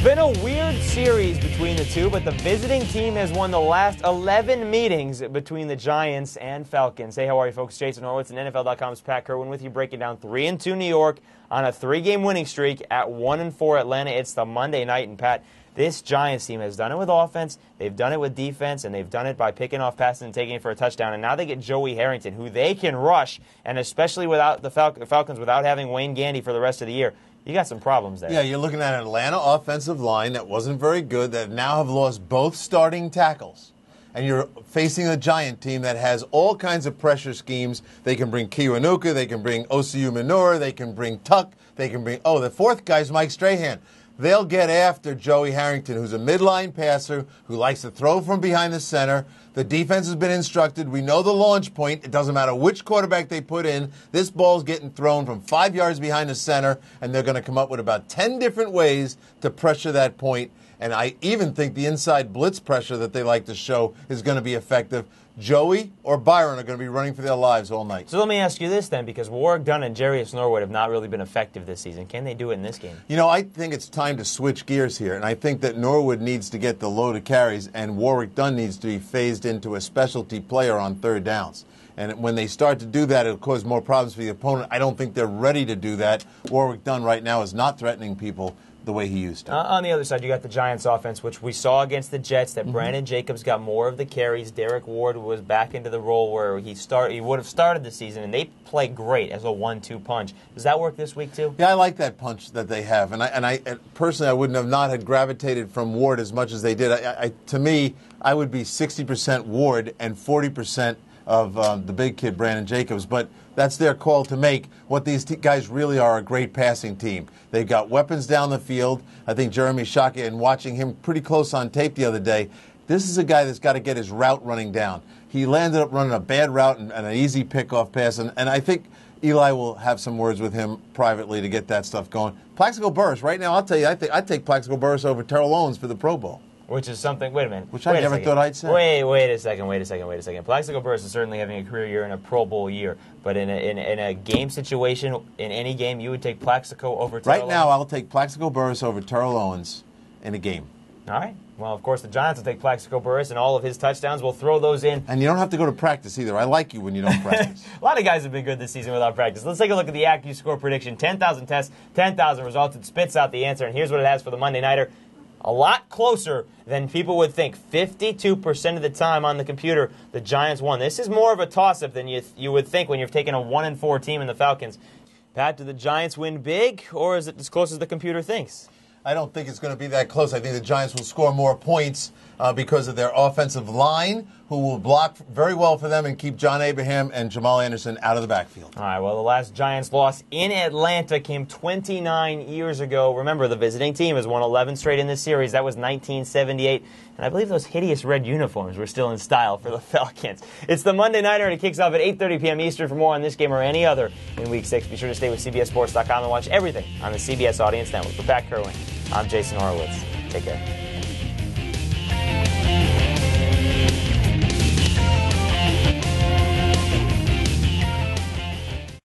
Been a weird series between the two, but the visiting team has won the last 11 meetings between the Giants and Falcons. Hey, how are you, folks? Jason Horowitz and NFL.com's Pat Kirwan with you, breaking down 3-2 New York on a 3-game winning streak at 1-4 Atlanta. It's the Monday night, and Pat, this Giants team has done it with offense, they've done it with defense, and they've done it by picking off passes and taking it for a touchdown. And now they get Joey Harrington, who they can rush, and especially without the Falcons, without having Wayne Gandy for the rest of the year. You got some problems there. Yeah, you're looking at an Atlanta offensive line that wasn't very good, that now have lost both starting tackles. And you're facing a Giant team that has all kinds of pressure schemes. They can bring Kiwanuka, they can bring Osayu Minora, they can bring Tuck, they can bring, the fourth guy's Mike Strahan. They'll get after Joey Harrington, who's a midline passer, who likes to throw from behind the center. The defense has been instructed. We know the launch point. It doesn't matter which quarterback they put in. This ball's getting thrown from 5 yards behind the center, and they're going to come up with about 10 different ways to pressure that point. And I even think the inside blitz pressure that they like to show is going to be effective. Joey or Byron are going to be running for their lives all night. So let me ask you this then, because Warrick Dunn and Jarius Norwood have not really been effective this season. Can they do it in this game? You know, I think it's time to switch gears here, and I think that Norwood needs to get the load of carries, and Warrick Dunn needs to be phased into a specialty player on third downs. And when they start to do that, it'll cause more problems for the opponent. I don't think they're ready to do that. Warrick Dunn right now is not threatening people the way he used to. On the other side, you got the Giants offense, which we saw against the Jets, that Brandon Jacobs got more of the carries. Derek Ward was back into the role where he would have started the season, and they play great as a 1-2 punch. Does that work this week, too? Yeah, I like that punch that they have. And personally, I wouldn't have not had gravitated from Ward as much as they did. To me, I would be 60% Ward and 40% of the big kid, Brandon Jacobs. But that's their call to make. What these guys really are, a great passing team. They've got weapons down the field. I think Jeremy Shockey, and watching him pretty close on tape the other day, this is a guy that's got to get his route running down. He landed up running a bad route and an easy pickoff pass, and I think Eli will have some words with him privately to get that stuff going. Plaxico Burress, right now, I'll tell you, I'd take Plaxico Burress over Terrell Owens for the Pro Bowl. Which is something, wait a minute. Which I never thought I'd say. Wait a second. Plaxico Burress is certainly having a career year and a Pro Bowl year. But in a game situation, in any game, you would take Plaxico over Terrell Owens? Right now, I'll take Plaxico Burress over Terrell Owens in a game. All right. Well, of course, the Giants will take Plaxico Burress, and all of his touchdowns. We'll throw those in. And you don't have to go to practice either. I like you when you don't practice. A lot of guys have been good this season without practice. Let's take a look at the AccuScore prediction. 10,000 tests, 10,000 results. It spits out the answer, and here's what it has for the Monday Nighter. A lot closer than people would think. 52% of the time on the computer, the Giants won. This is more of a toss-up than you would think when you're taking a 1-4 team in the Falcons. Pat, do the Giants win big, or is it as close as the computer thinks? I don't think it's going to be that close. I think the Giants will score more points because of their offensive line, who will block very well for them and keep John Abraham and Jamal Anderson out of the backfield. All right, well, the last Giants loss in Atlanta came 29 years ago. Remember, the visiting team has won 11 straight in this series. That was 1978. And I believe those hideous red uniforms were still in style for the Falcons. It's the Monday Nighter, and it kicks off at 8:30 p.m. Eastern. For more on this game or any other in Week 6, be sure to stay with CBSSports.com and watch everything on the CBS Audience Network. For Pat Kirwan, I'm Jason Horowitz. Take care.